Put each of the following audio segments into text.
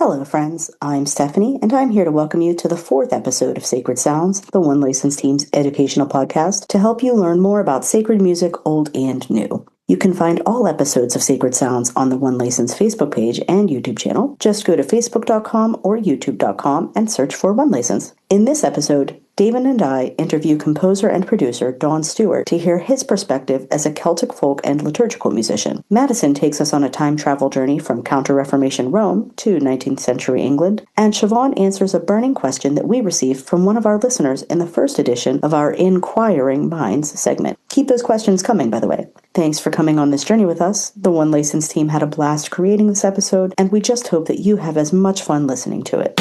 Hello, friends. I'm Stephanie, and I'm here to welcome you to the 4th episode of Sacred Sounds, the One License team's educational podcast to help you learn more about sacred music, old and new. You can find all episodes of Sacred Sounds on the One License Facebook page and YouTube channel. Just go to facebook.com or youtube.com and search for One License. In this episode, David and I interview composer and producer Don Stewart to hear his perspective as a Celtic folk and liturgical musician. Madison takes us on a time travel journey from Counter-Reformation Rome to 19th century England, and Siobhan answers a burning question that we received from one of our listeners in the first edition of our Inquiring Minds segment. Keep those questions coming, by the way. Thanks for coming on this journey with us. The One License team had a blast creating this episode, and we just hope that you have as much fun listening to it.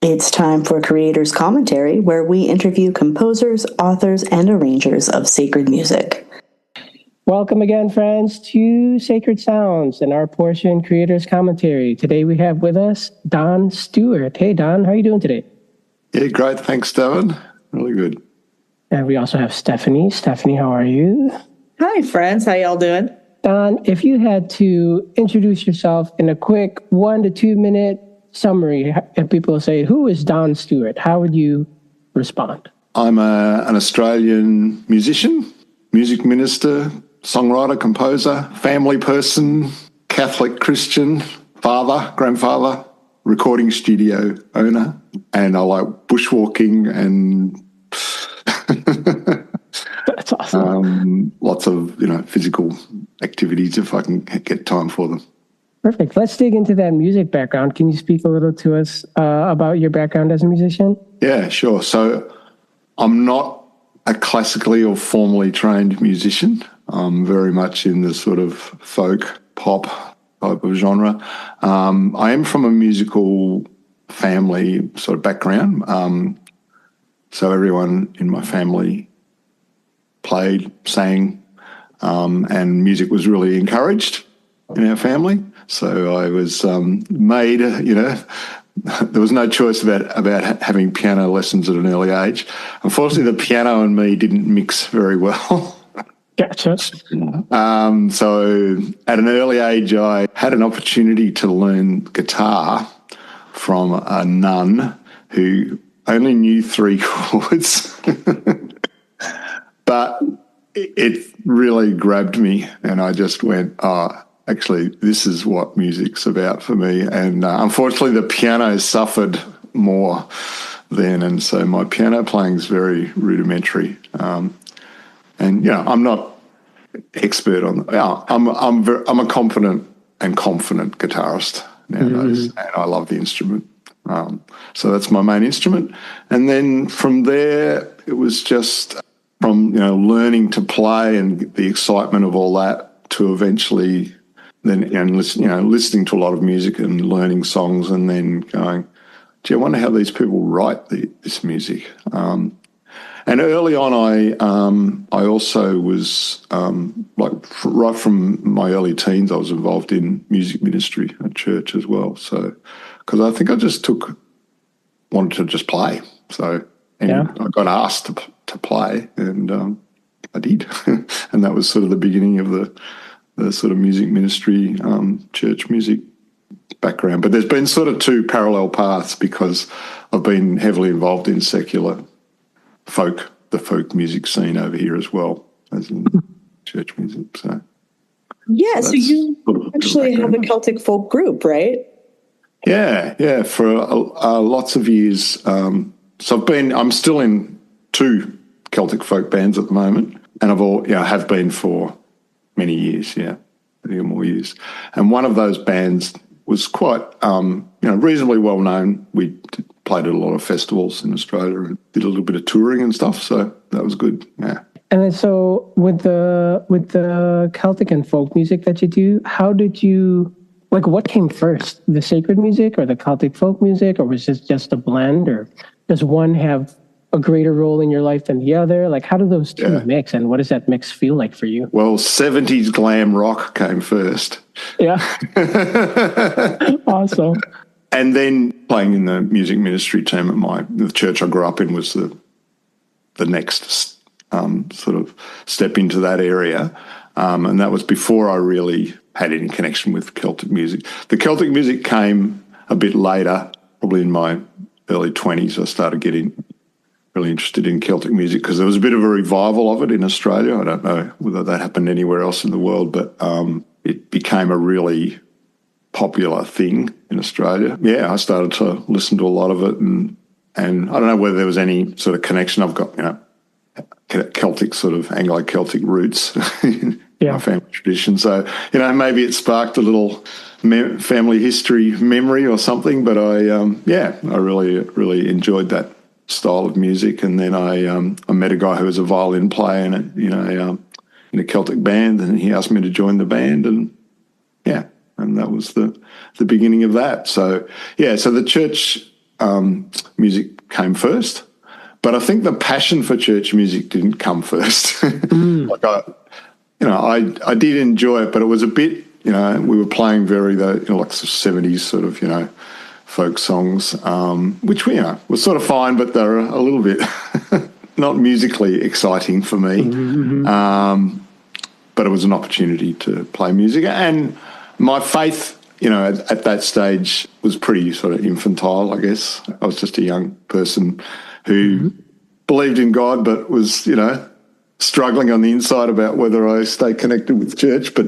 It's time for Creators Commentary, where we interview composers, authors, and arrangers of sacred music. Welcome again, friends, to Sacred Sounds and our portion, Creators Commentary. Today we have with us Don Stewart. Hey, Don, how are you doing today? Yeah, great. Thanks, Devin. Really good. And we also have Stephanie. Stephanie, how are you? Hi, friends. How y'all doing? Don, if you had to introduce yourself in a quick 1 to 2 minute summary, and people say, who is Don Stewart? How would you respond? I'm an Australian musician, music minister, songwriter, composer, family person, Catholic Christian, father, grandfather, recording studio owner, and I like bushwalking and That's awesome. Lots of physical activities if I can get time for them. Perfect. Let's dig into that music background. Can you speak a little to us about your background as a musician? Yeah, sure. So I'm not a classically or formally trained musician. I'm very much in the sort of folk, pop type of genre. I am from a musical family sort of background. So everyone in my family played, sang, and music was really encouraged in our family. So I was made, there was no choice about having piano lessons at an early age. Unfortunately, the piano and me didn't mix very well. Gotcha. So at an early age, I had an opportunity to learn guitar from a nun who only knew 3 chords. But it really grabbed me, and I just went, actually, this is what music's about for me. And unfortunately, the piano suffered more then, and so my piano playing is very rudimentary. And I'm not expert on. I'm a competent and confident guitarist nowadays, and I love the instrument. So that's my main instrument. And then from there, it was just from learning to play and the excitement of all that to eventually. Listening to a lot of music and learning songs, and then going, gee, I wonder how these people write this music. And early on, I also was right from my early teens, I was involved in music ministry at church as well. So, because I think I just wanted to just play. So, and I got asked to play, and I did, and that was sort of the beginning of the sort of music ministry, church music background. But there's been sort of 2 parallel paths because I've been heavily involved in secular the folk music scene over here as well as in church music. So so you actually have a Celtic folk group, right? Yeah, for lots of years. So I'm still in 2 Celtic folk bands at the moment, and have been for many years, 30 or more years. And one of those bands was quite, reasonably well known. We played at a lot of festivals in Australia and did a little bit of touring and stuff. So that was good. Yeah. And then so with the Celtic and folk music that you do, how did you, what came first, the sacred music or the Celtic folk music, or was this just a blend, or does one have a greater role in your life than the other? Like, how do those two mix, and what does that mix feel like for you? Well, 70s glam rock came first. Yeah. Awesome. And then playing in the music ministry team at the church I grew up in was the next sort of step into that area. And that was before I really had any connection with Celtic music. The Celtic music came a bit later, probably in my early 20s. I started getting really interested in Celtic music because there was a bit of a revival of it in Australia. I don't know whether that happened anywhere else in the world, but it became a really popular thing in Australia. Yeah, I started to listen to a lot of it, and I don't know whether there was any sort of connection. I've got, Celtic sort of Anglo-Celtic roots in my family tradition. So, maybe it sparked a little family history memory or something, but I really, really enjoyed that style of music. And then I met a guy who was a violin player in a Celtic band, and he asked me to join the band, and that was the beginning of that. So the church music came first, but I think the passion for church music didn't come first. Like I did enjoy it, but it was a bit, we were playing very like the 70s sort of, folk songs, which was sort of fine, but they were a little bit not musically exciting for me. But it was an opportunity to play music, and my faith, at that stage was pretty sort of infantile, I guess. I was just a young person who believed in God, but was, struggling on the inside about whether I stay connected with church, but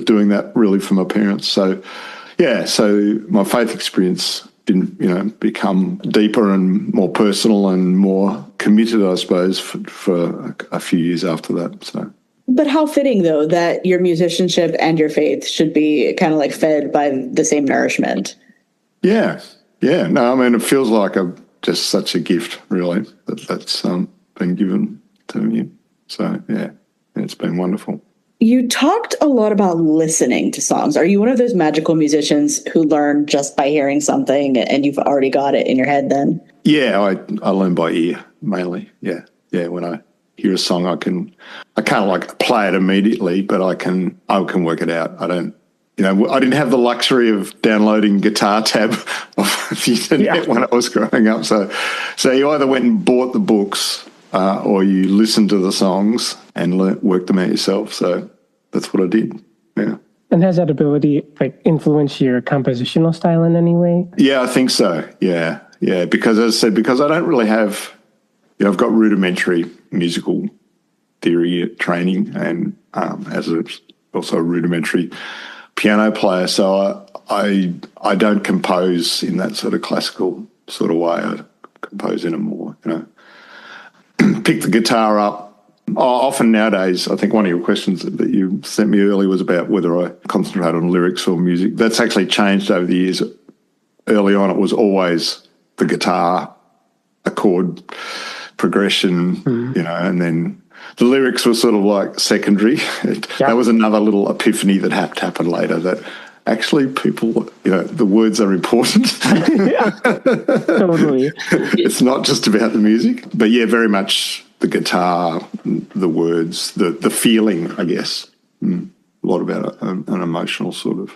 doing that really for my parents. So, so my faith experience didn't, become deeper and more personal and more committed, I suppose, for a few years after that. So. But how fitting, though, that your musicianship and your faith should be kind of like fed by the same nourishment. Yeah. No, I mean, it feels like just such a gift, really, that's been given to me. So, it's been wonderful. You talked a lot about listening to songs. Are you one of those magical musicians who learn just by hearing something and you've already got it in your head then? Yeah, I learn by ear mainly. Yeah. When I hear a song, I can't like play it immediately, but I can work it out. I don't, I didn't have the luxury of downloading Guitar Tab off the internet when I was growing up. So you either went and bought the books or you listened to the songs and worked them out yourself. So that's what I did. Yeah. And has that ability influence your compositional style in any way? Yeah, I think so. Yeah. Because as I said, because I don't really have, I've got rudimentary musical theory training, and as also a rudimentary piano player, so I don't compose in that sort of classical sort of way. I compose in a more, pick the guitar up. Often nowadays, I think one of your questions that you sent me earlier was about whether I concentrate on lyrics or music. That's actually changed over the years. Early on, it was always the guitar, a chord progression, and then the lyrics were sort of like secondary. That was another little epiphany that had to happen later, that actually people, the words are important. Totally. It's not just about the music, but very much the guitar, the words, the feeling, I guess. A lot about an emotional sort of,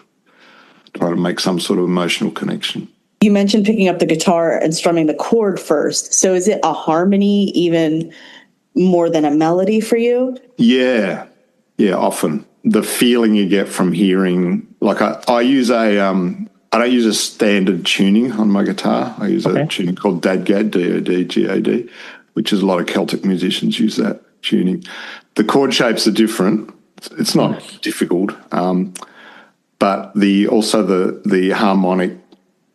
trying to make some sort of emotional connection. You mentioned picking up the guitar and strumming the chord first. So is it a harmony even more than a melody for you? Yeah, often. The feeling you get from hearing, like I use I don't use a standard tuning on my guitar. I use a tuning called DADGAD, D-O-D-G-A-D, which is a lot of Celtic musicians use that tuning. The chord shapes are different. It's not difficult, but also the harmonic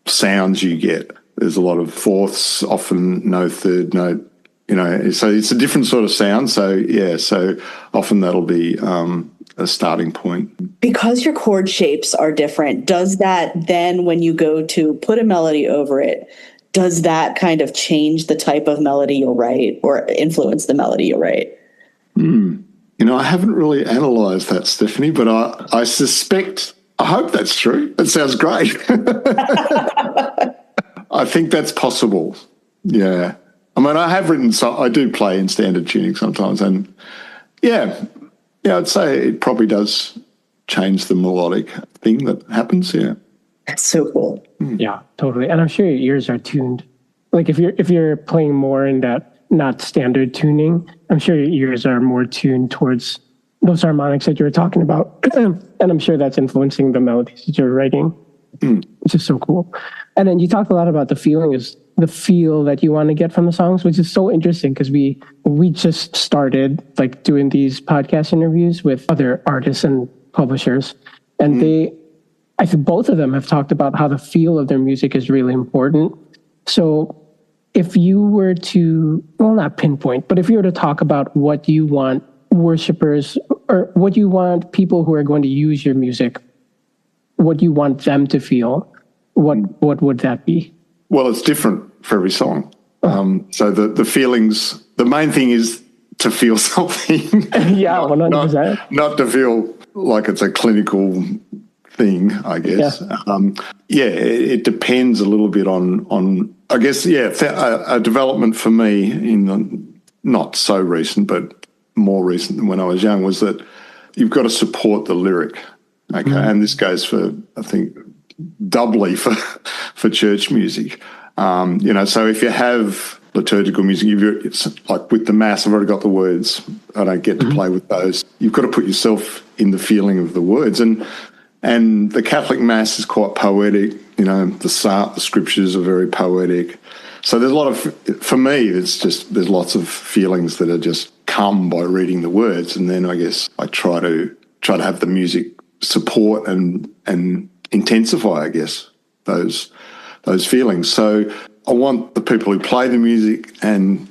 sounds you get. There's a lot of fourths, often no third note, so it's a different sort of sound. So often that'll be a starting point. Because your chord shapes are different, does that then, when you go to put a melody over it, does that kind of change the type of melody you'll write or influence the melody you'll write? I haven't really analysed that, Stephanie, but I suspect, I hope that's true. That sounds great. I think that's possible. Yeah. I mean, I have written, so I do play in standard tuning sometimes, and yeah, I'd say it probably does change the melodic thing that happens. Yeah, That's so cool. Yeah, totally. And I'm sure your ears are tuned. Like if you're playing more in that not standard tuning, I'm sure your ears are more tuned towards those harmonics that you were talking about. And I'm sure that's influencing the melodies that you're writing, which is so cool. And then you talked a lot about the feel that you want to get from the songs, which is so interesting because we just started like doing these podcast interviews with other artists and publishers, and I think both of them have talked about how the feel of their music is really important. So if you were to, well, not pinpoint, but if you were to talk about what you want worshipers or what you want people who are going to use your music, what you want them to feel, what would that be? Well, it's different for every song. So the feelings, the main thing is to feel something. Yeah, 100%. Not to feel like it's a clinical thing, I guess. Yeah, it depends a little bit on I guess, a development for me in the not so recent, but more recent than when I was young, was that you've got to support the lyric. Okay, and this goes for, I think, doubly for church music. So if you have liturgical music, it's like with the Mass, I've already got the words. I don't get to play with those. You've got to put yourself in the feeling of the words. And the Catholic Mass is quite poetic. The scriptures are very poetic. So there's a lot of, for me, there's lots of feelings that are just come by reading the words. And then I guess I try to have the music support and intensify, I guess, those feelings. So I want the people who play the music and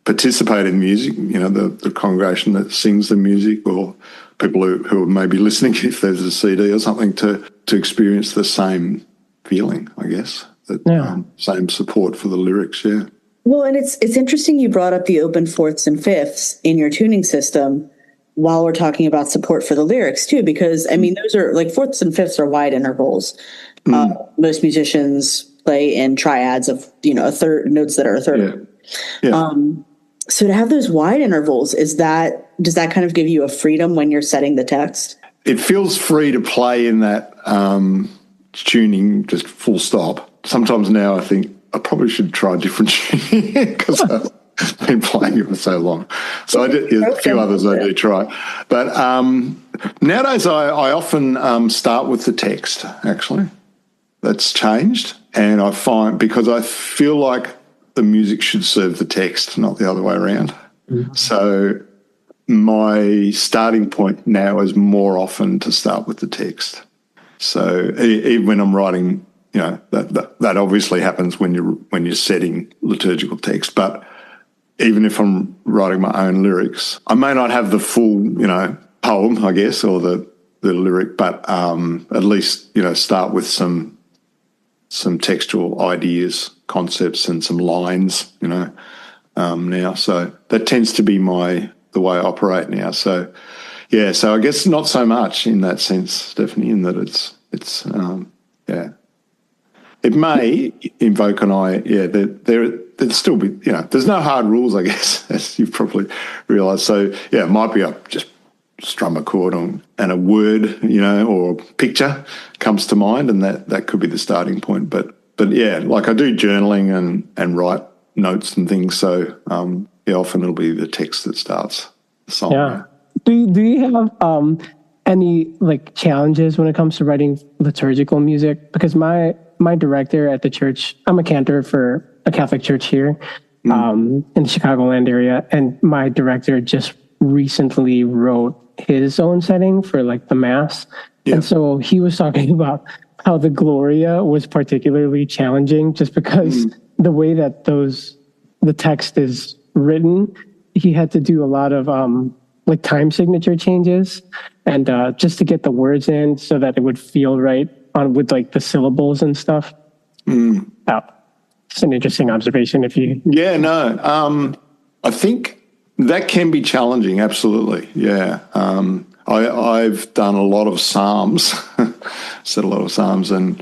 participate in music, the congregation that sings the music, or people who are maybe listening if there's a CD or something, to experience the same feeling, I guess, same support for the lyrics, yeah. Well, and it's interesting you brought up the open fourths and fifths in your tuning system while we're talking about support for the lyrics too, because I mean, those are like fourths and fifths are wide intervals. Most musicians play in triads of, a third, notes that are a third. Yeah. So to have those wide intervals, does that kind of give you a freedom when you're setting the text? It feels free to play in that tuning, just full stop. Sometimes now I think I probably should try different tuning because I've been playing it for so long. So I did a few others I do try. But nowadays I often start with the text, actually. That's changed. And I find, because I feel like the music should serve the text, not the other way around. So my starting point now is more often to start with the text. So even when I'm writing, that obviously happens when you're setting liturgical text. But even if I'm writing my own lyrics, I may not have the full, poem, I guess, or the lyric, but at least, start with some textual ideas, concepts, and some lines, now. So that tends to be the way I operate now. So, yeah, so I guess not so much in that sense, Stephanie, in that it's it may invoke an there'd still be, there's no hard rules, I guess, as you've probably realised. So, yeah, it might be just strum a chord and a word, or a picture comes to mind, and that could be the starting point. But yeah, like I do journaling and write notes and things. So often it'll be the text that starts the song. Yeah. Do you have any like challenges when it comes to writing liturgical music? Because my director at the church, I'm a cantor for a Catholic church here in the Chicagoland area, and my director just recently wrote his own setting for like the Mass. Yeah. And so he was talking about how the Gloria was particularly challenging just because the way that the text is written, he had to do a lot of like time signature changes and just to get the words in so that it would feel right with like the syllables and stuff. It's an interesting observation if you... Yeah, no. I think that can be challenging, absolutely. Yeah. I've done a lot of psalms, said a lot of psalms, and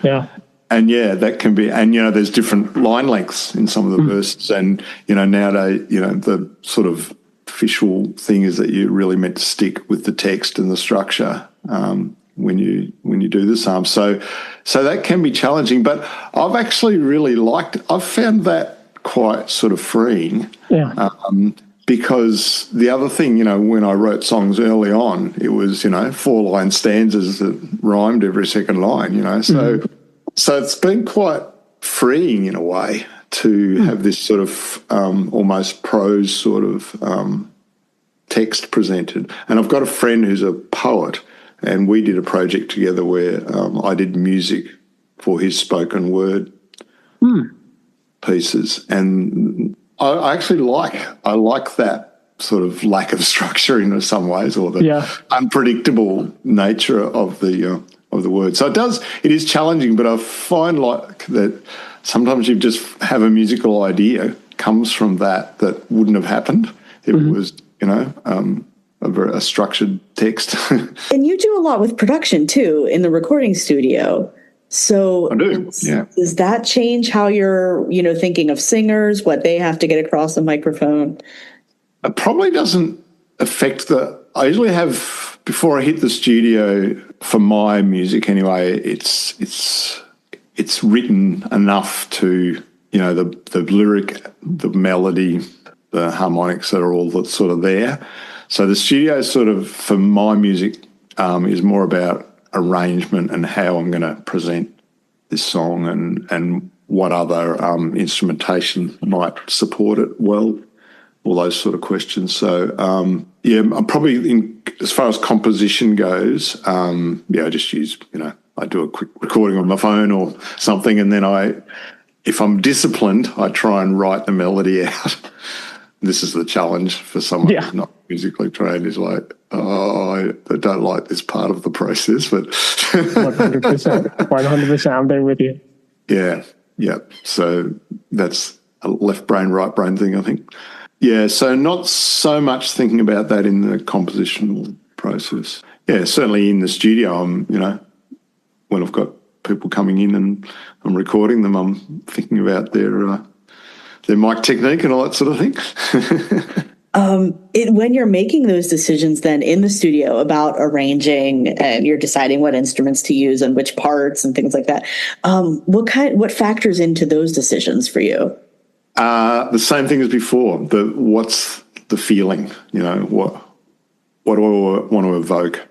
And yeah, that can be, and there's different line lengths in some of the verses, and nowadays, the sort of official thing is that you're really meant to stick with the text and the structure when you do the psalm. So that can be challenging, but I've actually really I've found that quite sort of freeing. Yeah. Because the other thing, when I wrote songs early on, it was 4-line stanzas that rhymed every second line. So it's been quite freeing in a way to have this sort of almost prose sort of text presented. And I've got a friend who's a poet, and we did a project together where I did music for his spoken word pieces. And I actually like that sort of lack of structure in some ways, or the unpredictable nature of the word. So it is challenging, but I find like that sometimes you just have a musical idea comes from that wouldn't have happened if it was, a structured text. And you do a lot with production too in the recording studio. So I do, does that change how you're, thinking of singers, what they have to get across the microphone? It probably doesn't affect I usually have, before I hit the studio, for my music anyway, it's written enough to, the lyric, the melody, the harmonics that are all sort of there. So the studio sort of, for my music, is more about arrangement and how I'm going to present this song and what other instrumentation might support it well, all those sort of questions. So, I'm probably, as far as composition goes, I just use, I do a quick recording on my phone or something, and then if I'm disciplined, I try and write the melody out. This is the challenge for someone who's not musically trained, is like, I don't like this part of the process, but 100%, I'm there with you. Yeah. So that's a left brain, right brain thing, I think. Yeah, so not so much thinking about that in the compositional process. Yeah, certainly in the studio, I'm, when I've got people coming in and I'm recording them, I'm thinking about their mic technique and all that sort of thing. When you're making those decisions then in the studio about arranging and you're deciding what instruments to use and which parts and things like that, what factors into those decisions for you? The same thing as before. What's the feeling? What do I want to evoke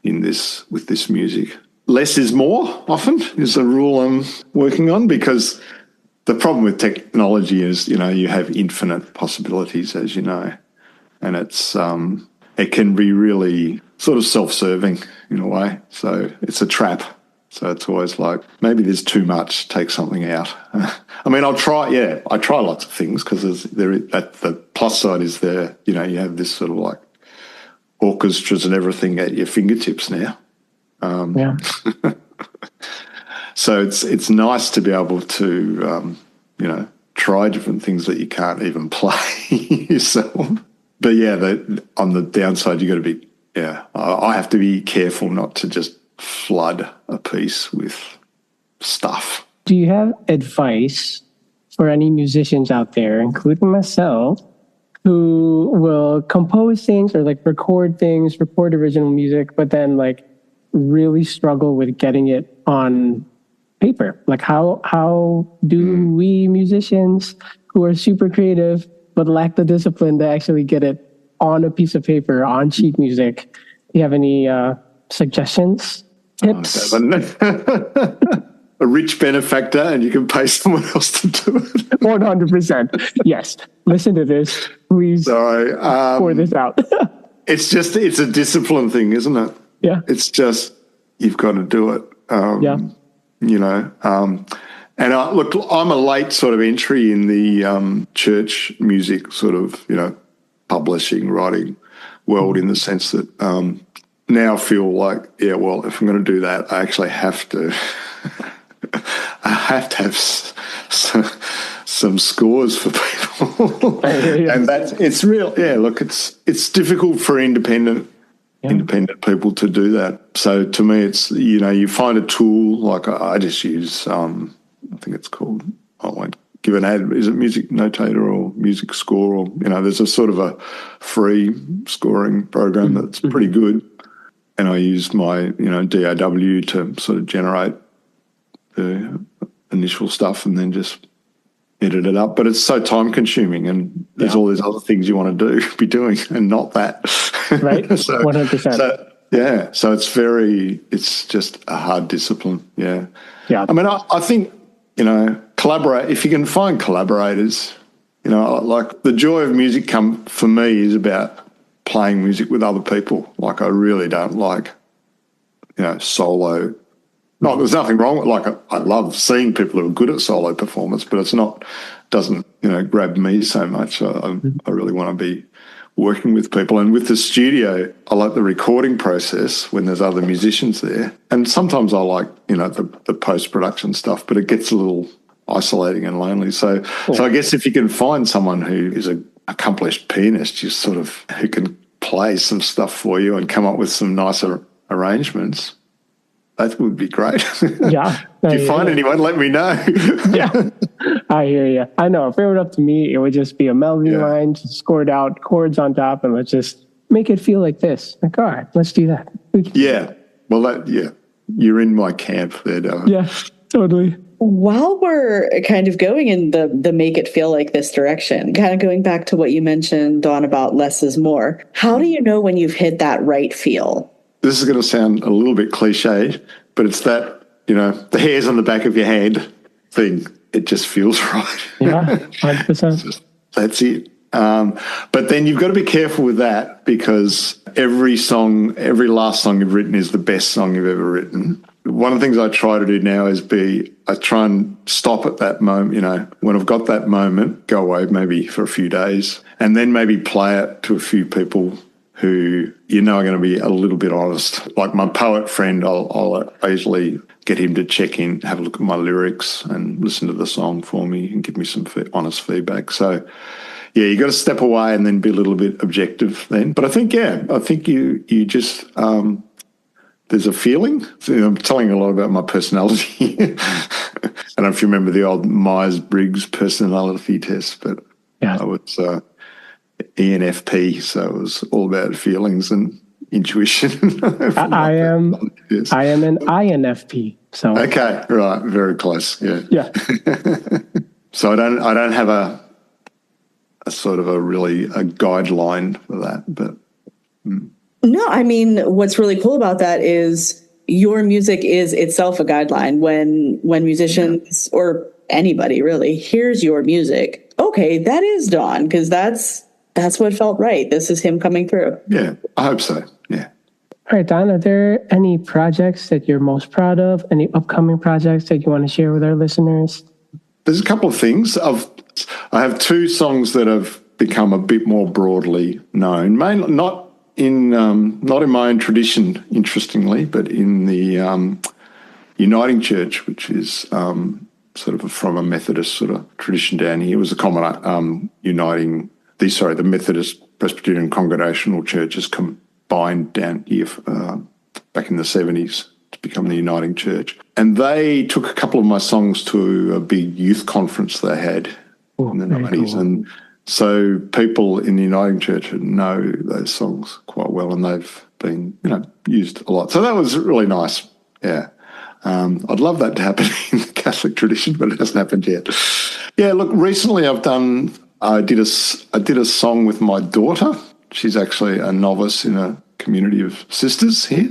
with this music? Less is more. Often is a rule I'm working on, because the problem with technology is you have infinite possibilities, as you know, and it can be really sort of self-serving in a way. So it's a trap. So it's always like, maybe there's too much, take something out. I mean, I try lots of things, because the plus side is there, you have this sort of like orchestras and everything at your fingertips now. So it's nice to be able to, try different things that you can't even play yourself. But on the downside, you got to be, I have to be careful not to just flood a piece with stuff. Do you have advice for any musicians out there, including myself, who will compose things or record original music, but then really struggle with getting it on paper? How do we musicians who are super creative but lack the discipline to actually get it on a piece of paper, on sheet music? Do you have any suggestions? Tips? A rich benefactor, and you can pay someone else to do it. 100%. Yes. Listen to this. Please. Sorry. Pour this out. It's a discipline thing, isn't it? Yeah. It's just, you've got to do it. And I'm a late sort of entry in the church music sort of, publishing, writing world, in the sense that now I feel like, if I'm going to do that, I actually have to have some scores for people. And it's real. Yeah, look, it's difficult for independent independent people to do that. So to me, it's, you find a tool, like I just use, I think it's called, I won't give an ad, is it Music Notator or Music Score, or, there's a sort of a free scoring program that's pretty good. And I use my, DAW to sort of generate the initial stuff and then just edit it up. But it's so time consuming, and there's all these other things you want to be doing, and not that. Right. 100%. So it's just a hard discipline. Yeah. Yeah. I mean, I think, collaborate, if you can find collaborators, like the joy of music for me is about playing music with other people. Like, I really don't like, solo. No, there's nothing wrong with, like, I love seeing people who are good at solo performance, but doesn't grab me so much. I really want to be working with people. And with the studio, I like the recording process when there's other musicians there. And sometimes I like, the post-production stuff, but it gets a little isolating and lonely. So I guess if you can find someone who is an accomplished pianist, just sort of who can play some stuff for you and come up with some nicer arrangements, that would be great. Yeah. If you find anyone, let me know. Yeah. I hear you. I know. If it were up to me, it would just be a melody line, just scored out, chords on top, and let's just make it feel like this. Like, all right, let's do that. Yeah. Well, you're in my camp there, Darren. Yeah, totally. While we're kind of going in the make it feel like this direction, kind of going back to what you mentioned, Dawn, about less is more, how do you know when you've hit that right feel? This is going to sound a little bit cliche, but it's that, the hairs on the back of your hand thing. It just feels right. Yeah, 100%. That's it. But then you've got to be careful with that, because every last song you've written is the best song you've ever written. One of the things I try to do now is I try and stop at that moment, when I've got that moment, go away maybe for a few days, and then maybe play it to a few people who are going to be a little bit honest. Like my poet friend, I'll usually get him to check in, have a look at my lyrics and listen to the song for me and give me some honest feedback. So, you got to step away and then be a little bit objective then. But I think you just, there's a feeling. I'm telling a lot about my personality. I don't know if you remember the old Myers-Briggs personality test, but I was ENFP, so it was all about feelings and intuition. I am an INFP. So okay, right, very close. Yeah. So I don't have a sort of a guideline for that, but. No, I mean, what's really cool about that is your music is itself a guideline. When musicians or anybody really hears your music, okay, that is Dawn, because that's what felt right. This is him coming through. Yeah, I hope so. Yeah. All right, Don, are there any projects that you're most proud of? Any upcoming projects that you want to share with our listeners? There's a couple of things. I have two songs that have become a bit more broadly known, mainly not in my own tradition, interestingly, but in the Uniting Church, which is sort of from a Methodist sort of tradition down here. It was a common uniting. The Methodist Presbyterian Congregational Churches combined down here back in the 70s to become the Uniting Church. And they took a couple of my songs to a big youth conference they had in the 90s. Cool. And so people in the Uniting Church know those songs quite well, and they've been, used a lot. So that was really nice. Yeah. I'd love that to happen in the Catholic tradition, but it hasn't happened yet. Yeah, look, recently I did a song with my daughter. She's actually a novice in a community of sisters here.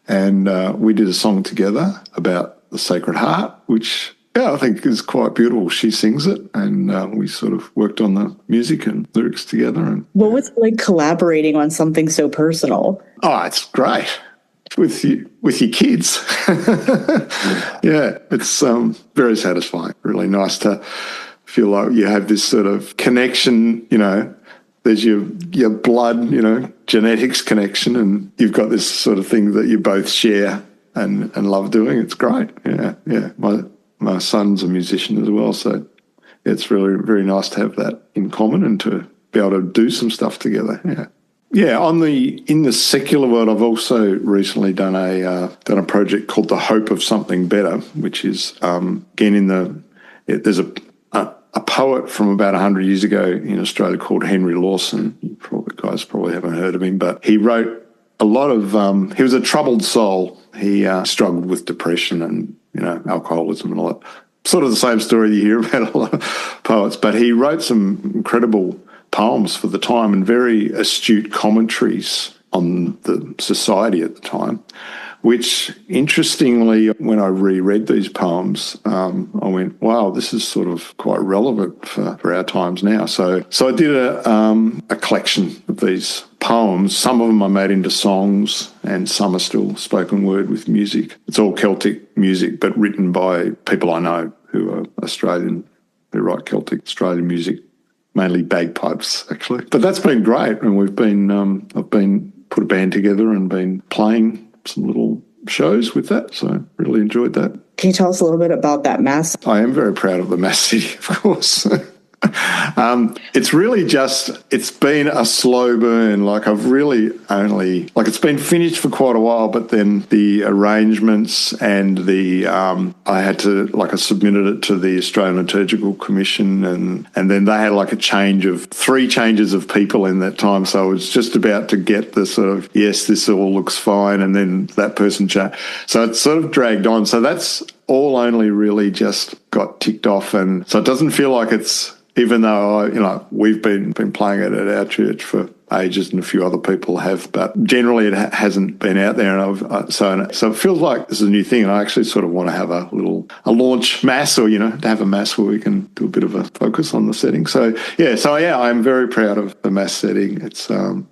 And we did a song together about the Sacred Heart, which, I think is quite beautiful. She sings it, and we sort of worked on the music and lyrics together. And what was it like collaborating on something so personal? Oh, it's great. With your kids. Yeah, it's very satisfying. Really nice to feel like you have this sort of connection, there's your blood, genetics connection, and you've got this sort of thing that you both share and love doing. It's great. Yeah. My son's a musician as well, so it's really very nice to have that in common and to be able to do some stuff together. Yeah. Yeah, in the secular world, I've also recently done a project called The Hope of Something Better, which is again there's a poet from about 100 years ago in Australia called Henry Lawson. You guys probably haven't heard of him, but he wrote a lot of. He was a troubled soul. He struggled with depression and alcoholism and all that. Sort of the same story you hear about a lot of poets, but he wrote some incredible poems for the time and very astute commentaries on the society at the time, which interestingly, when I reread these poems, I went, wow, this is sort of quite relevant for our times now. So I did a collection of these poems. Some of them I made into songs and some are still spoken word with music. It's all Celtic music, but written by people I know who are Australian, who write Celtic Australian music. Mainly bagpipes, actually. But that's been great, and I've been put a band together and been playing some little shows with that, so really enjoyed that. Can you tell us a little bit about that mass? I am very proud of the Mass City, of course. It's really it's been a slow burn. Like I've really only, it's been finished for quite a while, but then the arrangements and I had to, I submitted it to the Australian Liturgical Commission and then they had three changes of people in that time. So I was just about to get the sort of, yes, this all looks fine. And then that person changed. So it sort of dragged on. So that's all only really just got ticked off. And so it doesn't feel like it's, even though, we've been playing it at our church for ages and a few other people have, but generally it hasn't been out there. And so it feels like this is a new thing. And I actually sort of want to have a launch mass or, to have a mass where we can do a bit of a focus on the setting. So I'm very proud of the mass setting.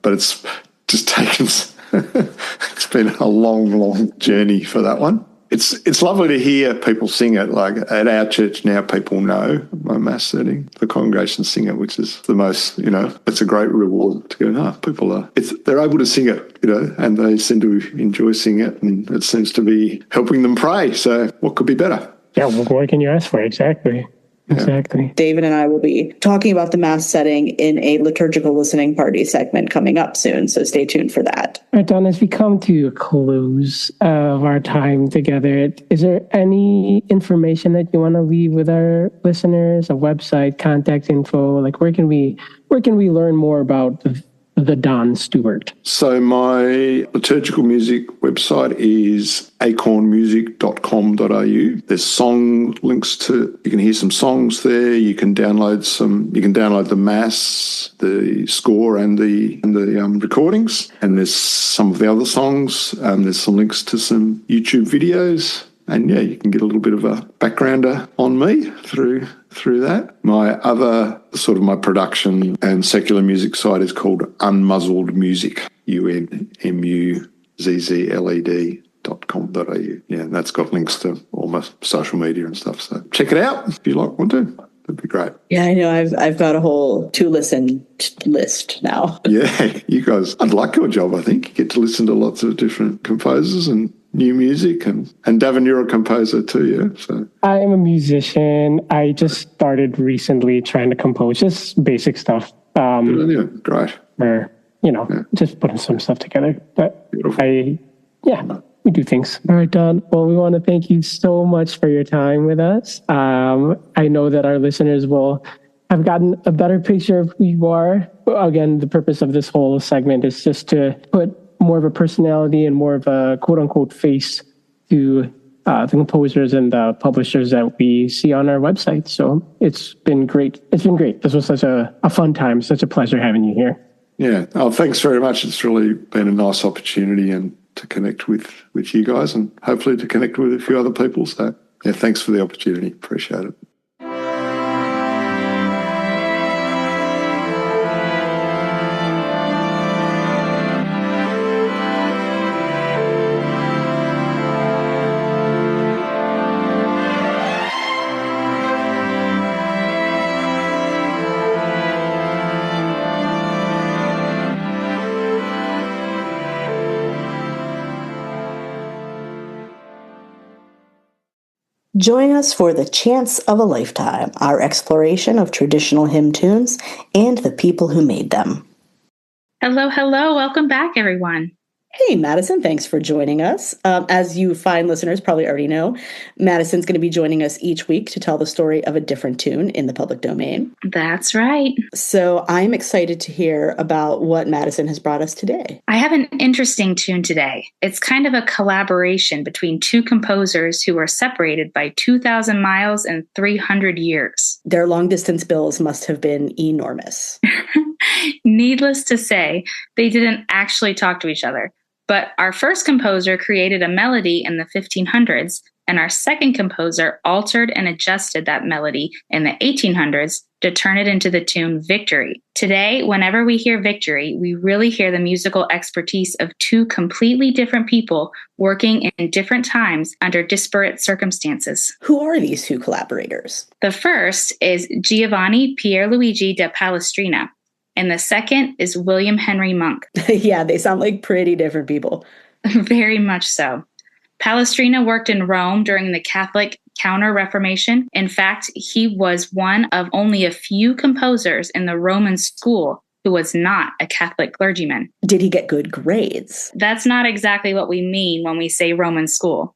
But it's just taken, it's been a long journey for that one. It's lovely to hear people sing it. Like at our church now, people know my mass setting. The congregation sing it, which is the most, it's a great reward to go, they're able to sing it, and they seem to enjoy singing it, and it seems to be helping them pray. So what could be better? Yeah, what can you ask for? Exactly. Exactly. David and I will be talking about the mass setting in a liturgical listening party segment coming up soon, so stay tuned for that. All right, Don, as we come to a close of our time together, is there any information that you want to leave with our listeners, a website, contact info? Where can we learn more about the Don Stewart? So my liturgical music website is acornmusic.com.au. There's song links you can hear some songs there. You can download the mass, the score and the recordings. And there's some of the other songs. There's some links to some YouTube videos. And yeah, you can get a little bit of a backgrounder on me through that. My other sort of my production and secular music site is called Unmuzzled Music, unmuzzled.com.au. Yeah, and that's got links to all my social media and stuff. So check it out if you want to. That'd be great. Yeah, I know. I've got a whole to-listen list now. Yeah, you guys, I'd like your job, I think. You get to listen to lots of different composers and new music, and Davin, you're a composer too, yeah? So I am a musician. I just started recently trying to compose just basic stuff. Great. Or, just putting some stuff together. But Beautiful. We do things. All right, Don. Well, we want to thank you so much for your time with us. I know that our listeners will have gotten a better picture of who you are. Again, the purpose of this whole segment is just to put more of a personality and more of a quote-unquote face to the composers and the publishers that we see on our website. So it's been great. This was such a fun time, such a pleasure having you here. Yeah. Oh, thanks very much. It's really been a nice opportunity and to connect with you guys and hopefully to connect with a few other people. So, yeah, thanks for the opportunity. Appreciate it. Join us for The Chance of a Lifetime, our exploration of traditional hymn tunes and the people who made them. Hello, hello. Welcome back, everyone. Hey, Madison, thanks for joining us. As you fine listeners probably already know, Madison's going to be joining us each week to tell the story of a different tune in the public domain. That's right. So I'm excited to hear about what Madison has brought us today. I have an interesting tune today. It's kind of a collaboration between two composers who were separated by 2,000 miles and 300 years. Their long-distance bills must have been enormous. Needless to say, they didn't actually talk to each other. But our first composer created a melody in the 1500s, and our second composer altered and adjusted that melody in the 1800s to turn it into the tune Victory. Today, whenever we hear Victory, we really hear the musical expertise of two completely different people working in different times under disparate circumstances. Who are these two collaborators? The first is Giovanni Pierluigi da Palestrina, and the second is William Henry Monk. Yeah, they sound like pretty different people. Very much so. Palestrina worked in Rome during the Catholic Counter-Reformation. In fact, he was one of only a few composers in the Roman school who was not a Catholic clergyman. Did he get good grades? That's not exactly what we mean when we say Roman school.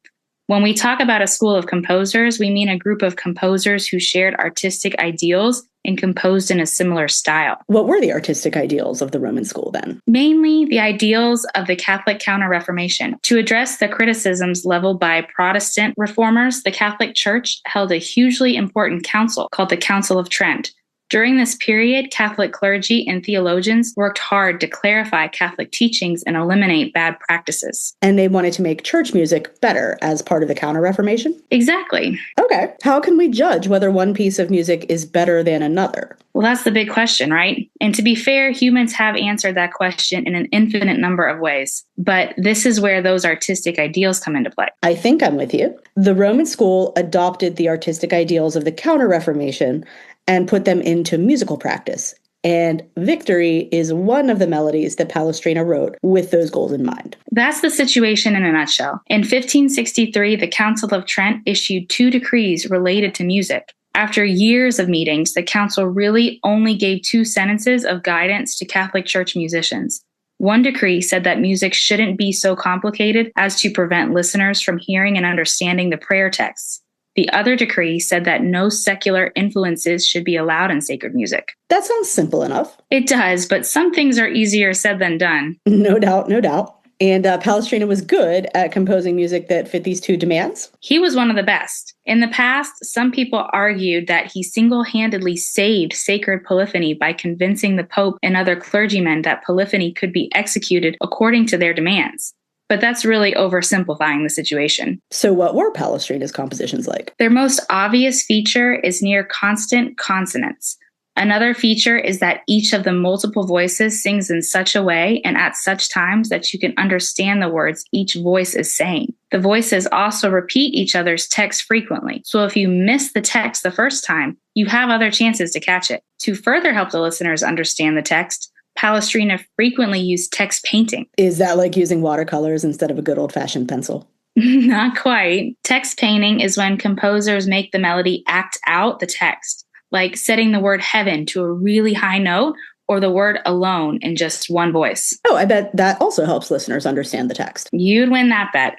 When we talk about a school of composers, we mean a group of composers who shared artistic ideals and composed in a similar style. What were the artistic ideals of the Roman school then? Mainly the ideals of the Catholic Counter-Reformation. To address the criticisms leveled by Protestant reformers, the Catholic Church held a hugely important council called the Council of Trent. During this period, Catholic clergy and theologians worked hard to clarify Catholic teachings and eliminate bad practices. And they wanted to make church music better as part of the Counter-Reformation? Exactly. Okay. How can we judge whether one piece of music is better than another? Well, that's the big question, right? And to be fair, humans have answered that question in an infinite number of ways. But this is where those artistic ideals come into play. I think I'm with you. The Roman school adopted the artistic ideals of the Counter-Reformation and put them into musical practice. And Victory is one of the melodies that Palestrina wrote with those goals in mind. That's the situation in a nutshell. In 1563, the Council of Trent issued 2 decrees related to music. After years of meetings, the council really only gave 2 sentences of guidance to Catholic Church musicians. One decree said that music shouldn't be so complicated as to prevent listeners from hearing and understanding the prayer texts. The other decree said that no secular influences should be allowed in sacred music. That sounds simple enough. It does, but some things are easier said than done. No doubt, no doubt. And Palestrina was good at composing music that fit these 2 demands. He was one of the best. In the past, some people argued that he single-handedly saved sacred polyphony by convincing the Pope and other clergymen that polyphony could be executed according to their demands. But that's really oversimplifying the situation. So what were Palestrina's compositions like? Their most obvious feature is near constant consonants. Another feature is that each of the multiple voices sings in such a way and at such times that you can understand the words each voice is saying. The voices also repeat each other's text frequently. So if you miss the text the first time, you have other chances to catch it. To further help the listeners understand the text, Palestrina frequently used text painting. Is that like using watercolors instead of a good old-fashioned pencil? Not quite. Text painting is when composers make the melody act out the text, like setting the word heaven to a really high note or the word alone in just one voice. Oh, I bet that also helps listeners understand the text. You'd win that bet.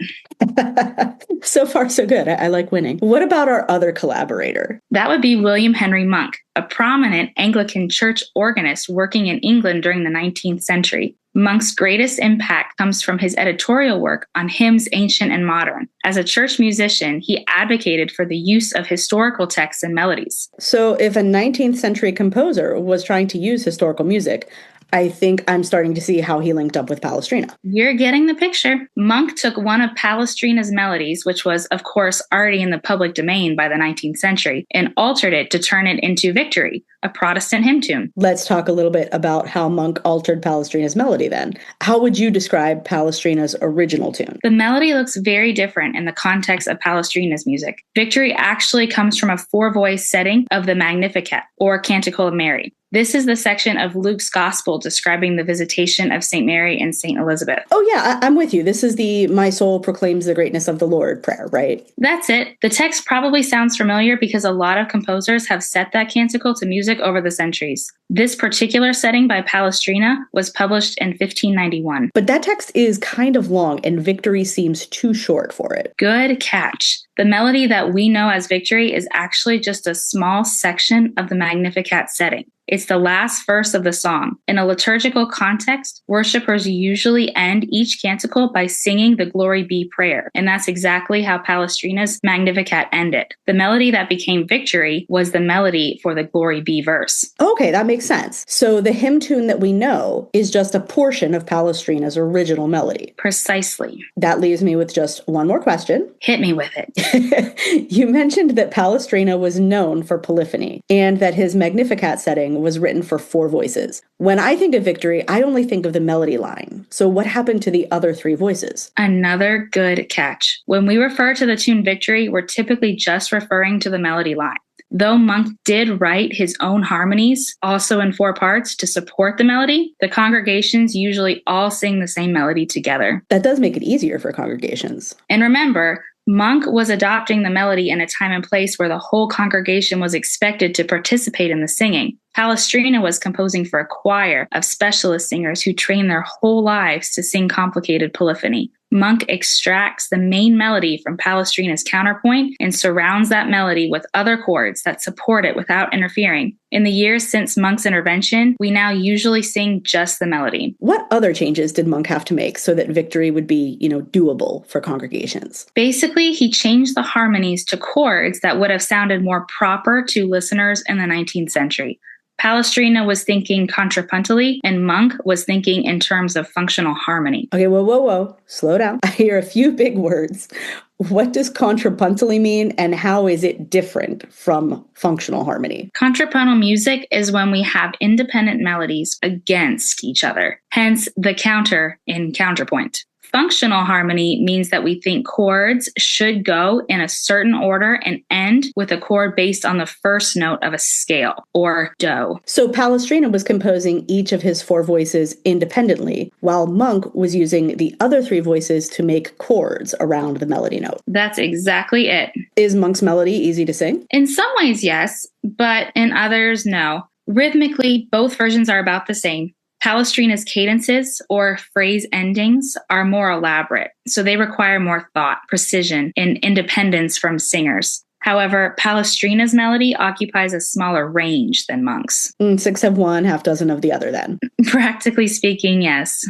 So far, so good. I like winning. What about our other collaborator? That would be William Henry Monk, a prominent Anglican church organist working in England during the 19th century. Monk's greatest impact comes from his editorial work on hymns ancient and modern. As a church musician, he advocated for the use of historical texts and melodies. So if a 19th century composer was trying to use historical music, I think I'm starting to see how he linked up with Palestrina. You're getting the picture. Monk took one of Palestrina's melodies, which was, of course, already in the public domain by the 19th century, and altered it to turn it into Victory, a Protestant hymn tune. Let's talk a little bit about how Monk altered Palestrina's melody then. How would you describe Palestrina's original tune? The melody looks very different in the context of Palestrina's music. Victory actually comes from a 4-voice setting of the Magnificat, or Canticle of Mary. This is the section of Luke's gospel describing the visitation of St. Mary and St. Elizabeth. Oh, yeah, I'm with you. This is the "My soul proclaims the greatness of the Lord" prayer, right? That's it. The text probably sounds familiar because a lot of composers have set that canticle to music over the centuries. This particular setting by Palestrina was published in 1591. But that text is kind of long, and Victory seems too short for it. Good catch. The melody that we know as Victory is actually just a small section of the Magnificat setting. It's the last verse of the song. In a liturgical context, worshipers usually end each canticle by singing the Glory Be prayer, and that's exactly how Palestrina's Magnificat ended. The melody that became Victory was the melody for the Glory Be verse. Okay, that makes sense. So the hymn tune that we know is just a portion of Palestrina's original melody. Precisely. That leaves me with just one more question. Hit me with it. You mentioned that Palestrina was known for polyphony and that his Magnificat setting was written for 4 voices. When I think of Victory, I only think of the melody line. So what happened to the other 3 voices? Another good catch. When we refer to the tune Victory, we're typically just referring to the melody line. Though Monk did write his own harmonies, also in 4 parts, to support the melody, the congregations usually all sing the same melody together. That does make it easier for congregations. And remember, Monk was adopting the melody in a time and place where the whole congregation was expected to participate in the singing. Palestrina was composing for a choir of specialist singers who trained their whole lives to sing complicated polyphony. Monk extracts the main melody from Palestrina's counterpoint and surrounds that melody with other chords that support it without interfering. In the years since Monk's intervention, we now usually sing just the melody. What other changes did Monk have to make so that Victory would be, doable for congregations? Basically, he changed the harmonies to chords that would have sounded more proper to listeners in the 19th century. Palestrina was thinking contrapuntally, and Monk was thinking in terms of functional harmony. Okay, whoa. Slow down. I hear a few big words. What does contrapuntally mean, and how is it different from functional harmony? Contrapuntal music is when we have independent melodies against each other, hence the counter in counterpoint. Functional harmony means that we think chords should go in a certain order and end with a chord based on the first note of a scale, or do. So Palestrina was composing each of his 4 voices independently, while Monk was using the other 3 voices to make chords around the melody note. That's exactly it. Is Monk's melody easy to sing? In some ways, yes, but in others, no. Rhythmically, both versions are about the same. Palestrina's cadences, or phrase endings, are more elaborate, so they require more thought, precision, and independence from singers. However, Palestrina's melody occupies a smaller range than Monk's. 6 of one, half dozen of the other, then. Practically speaking, yes.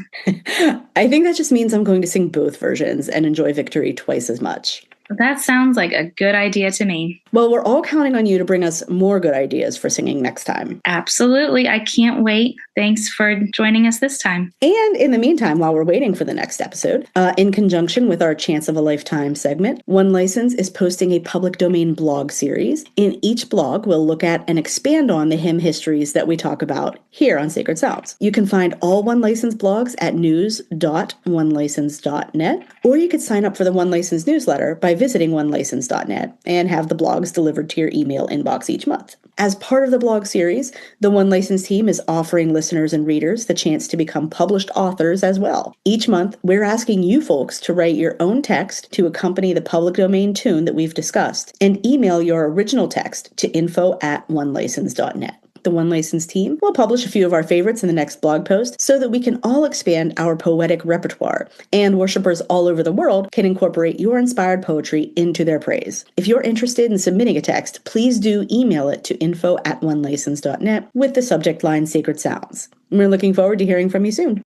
I think that just means I'm going to sing both versions and enjoy Victory twice as much. That sounds like a good idea to me. Well, we're all counting on you to bring us more good ideas for singing next time. Absolutely. I can't wait. Thanks for joining us this time. And in the meantime, while we're waiting for the next episode, in conjunction with our Chance of a Lifetime segment, One License is posting a public domain blog series. In each blog, we'll look at and expand on the hymn histories that we talk about here on Sacred Sounds. You can find all One License blogs at news.onelicense.net, or you could sign up for the One License newsletter by visiting onelicense.net and have the blogs delivered to your email inbox each month. As part of the blog series, the One License team is offering listeners and readers the chance to become published authors as well. Each month, we're asking you folks to write your own text to accompany the public domain tune that we've discussed, and email your original text to info@onelicense.net. The One License team will publish a few of our favorites in the next blog post so that we can all expand our poetic repertoire, and worshipers all over the world can incorporate your inspired poetry into their praise. If you're interested in submitting a text, please do email it to info@onelicense.net with the subject line Sacred Sounds. We're looking forward to hearing from you soon.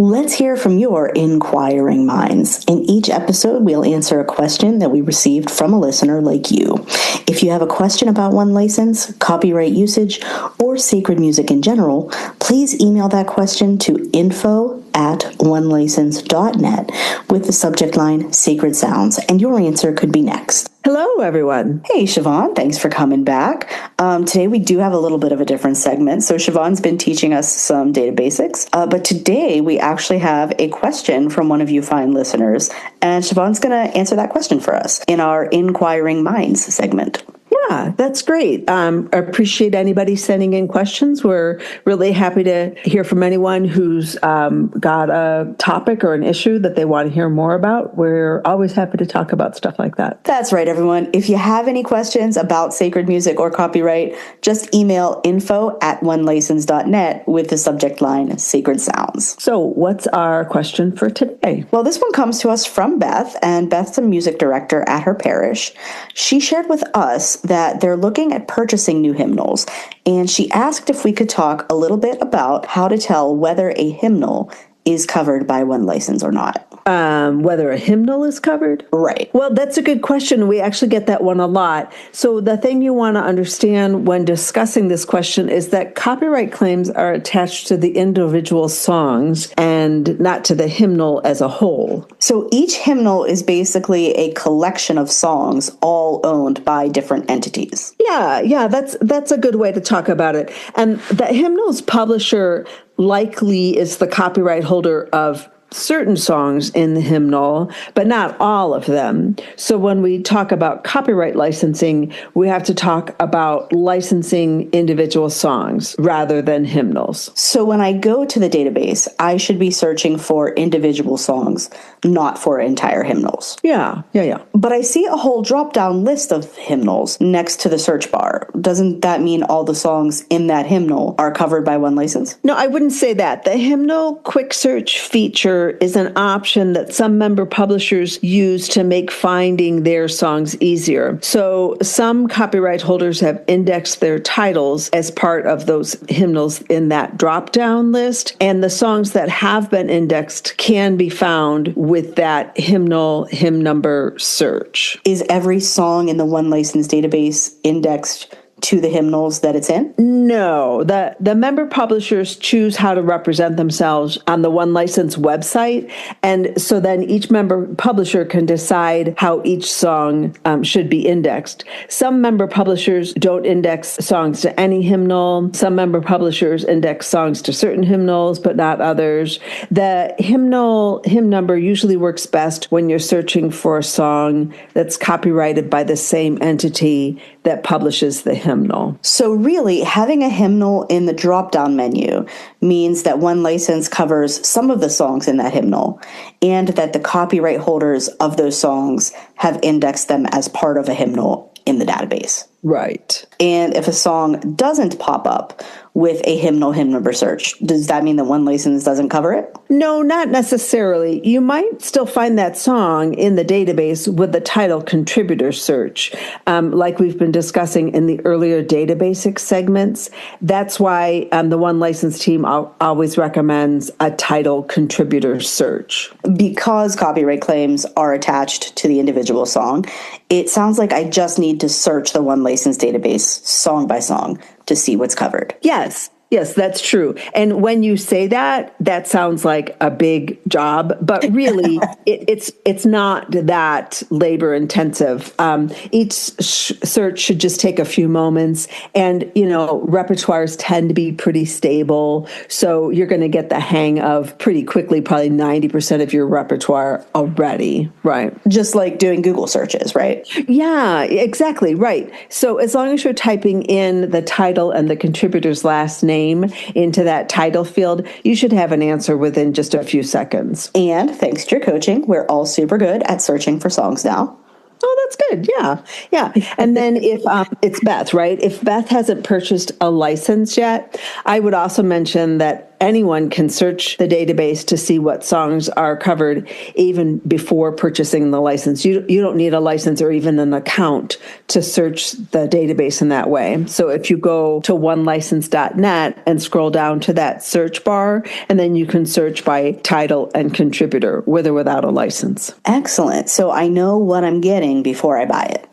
Let's hear from your inquiring minds. In each episode, we'll answer a question that we received from a listener like you. If you have a question about One License, copyright usage, or sacred music in general, please email that question to info@onelicense.net with the subject line Sacred Sounds, and your answer could be next. Hello, everyone. Hey, Siobhan, thanks for coming back. Today we do have a little bit of a different segment. So Siobhan's been teaching us some data basics, but today we actually have a question from one of you fine listeners, and Siobhan's going to answer that question for us in our Inquiring Minds segment. Yeah, that's great. I appreciate anybody sending in questions. We're really happy to hear from anyone who's got a topic or an issue that they want to hear more about. We're always happy to talk about stuff like that. That's right, everyone. If you have any questions about sacred music or copyright, just email info@onelicense.net with the subject line Sacred Sounds. So what's our question for today? Well, this one comes to us from Beth, and Beth's a music director at her parish. She shared with us that they're looking at purchasing new hymnals, and she asked if we could talk a little bit about how to tell whether a hymnal is covered by One License or not. Whether a hymnal is covered? Right. Well, that's a good question. We actually get that one a lot. So the thing you want to understand when discussing this question is that copyright claims are attached to the individual songs and not to the hymnal as a whole. So each hymnal is basically a collection of songs all owned by different entities. Yeah, that's a good way to talk about it. And the hymnal's publisher likely is the copyright holder of certain songs in the hymnal, but not all of them. So when we talk about copyright licensing, we have to talk about licensing individual songs rather than hymnals. So when I go to the database, I should be searching for individual songs, not for entire hymnals. Yeah. But I see a whole drop-down list of hymnals next to the search bar. Doesn't that mean all the songs in that hymnal are covered by One License? No, I wouldn't say that. The hymnal quick search feature is an option that some member publishers use to make finding their songs easier. So some copyright holders have indexed their titles as part of those hymnals in that drop-down list, and the songs that have been indexed can be found with that hymnal hymn number search. Is every song in the One License database indexed to the hymnals that it's in? No, the member publishers choose how to represent themselves on the One License website. And so then each member publisher can decide how each song should be indexed. Some member publishers don't index songs to any hymnal. Some member publishers index songs to certain hymnals, but not others. The hymnal hymn number usually works best when you're searching for a song that's copyrighted by the same entity that publishes the hymnal. So really, having a hymnal in the drop-down menu means that One License covers some of the songs in that hymnal, and that the copyright holders of those songs have indexed them as part of a hymnal in the database. Right. And if a song doesn't pop up with a hymnal hymn number search, does that mean that One License doesn't cover it? No, not necessarily. You might still find that song in the database with the title contributor search, like we've been discussing in the earlier data basics segments. That's why the One License team always recommends a title contributor search. Because copyright claims are attached to the individual song, it sounds like I just need to search the One License database song by song to see what's covered. Yes, that's true. And when you say that, that sounds like a big job, but really it's not that labor intensive. Each search should just take a few moments, and repertoires tend to be pretty stable, so you're going to get the hang of pretty quickly, probably 90% of your repertoire already, right? Just like doing Google searches, right? Yeah, exactly, right. So as long as you're typing in the title and the contributor's last name into that title field, you should have an answer within just a few seconds. And thanks to your coaching, we're all super good at searching for songs now. Oh, that's good. Yeah. And then if it's Beth, right? If Beth hasn't purchased a license yet, I would also mention that anyone can search the database to see what songs are covered even before purchasing the license. You don't need a license or even an account to search the database in that way. So if you go to onelicense.net and scroll down to that search bar, and then you can search by title and contributor with or without a license. Excellent. So I know what I'm getting before I buy it.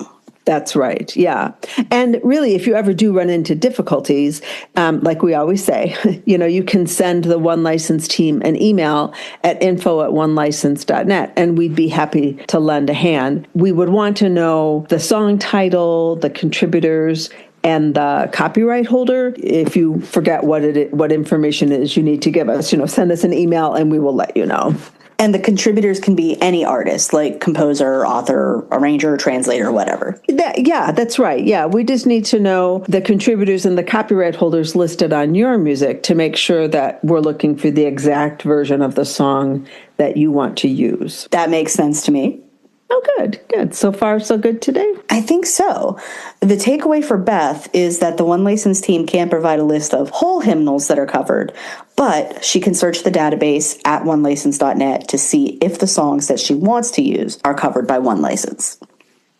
That's right. Yeah. And really, if you ever do run into difficulties, like we always say, you can send the One License team an email at info@onelicense.net, and we'd be happy to lend a hand. We would want to know the song title, the contributors, and the copyright holder. If you forget what information it is you need to give us, send us an email and we will let you know. And the contributors can be any artist, like composer, author, arranger, translator, whatever. That's right. Yeah, we just need to know the contributors and the copyright holders listed on your music to make sure that we're looking for the exact version of the song that you want to use. That makes sense to me. Oh, good. So far, so good today? I think so. The takeaway for Beth is that the One License team can't provide a list of whole hymnals that are covered, but she can search the database at onelicense.net to see if the songs that she wants to use are covered by One License.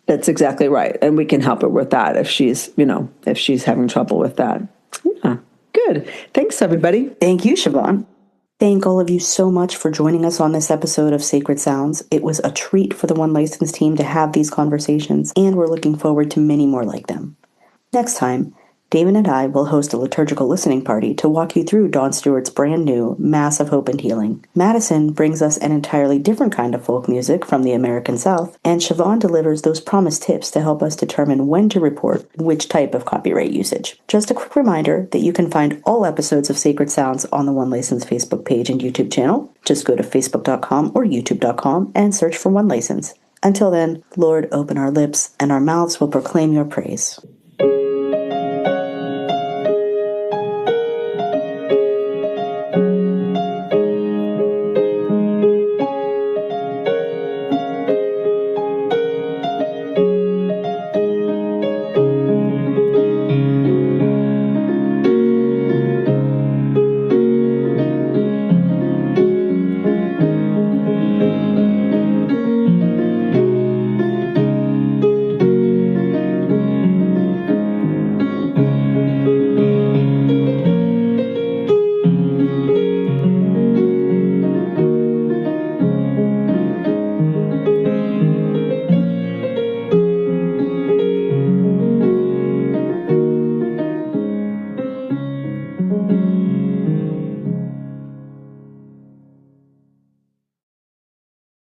That's exactly right. And we can help her with that if she's having trouble with that. Yeah, good. Thanks, everybody. Thank you, Siobhan. Thank all of you so much for joining us on this episode of Sacred Sounds. It was a treat for the One License team to have these conversations, and we're looking forward to many more like them. Next time, Damon and I will host a liturgical listening party to walk you through Dawn Stewart's brand new Mass of Hope and Healing. Madison brings us an entirely different kind of folk music from the American South, and Siobhan delivers those promised tips to help us determine when to report which type of copyright usage. Just a quick reminder that you can find all episodes of Sacred Sounds on the One License Facebook page and YouTube channel. Just go to facebook.com or youtube.com and search for One License. Until then, Lord, open our lips, and our mouths will proclaim your praise.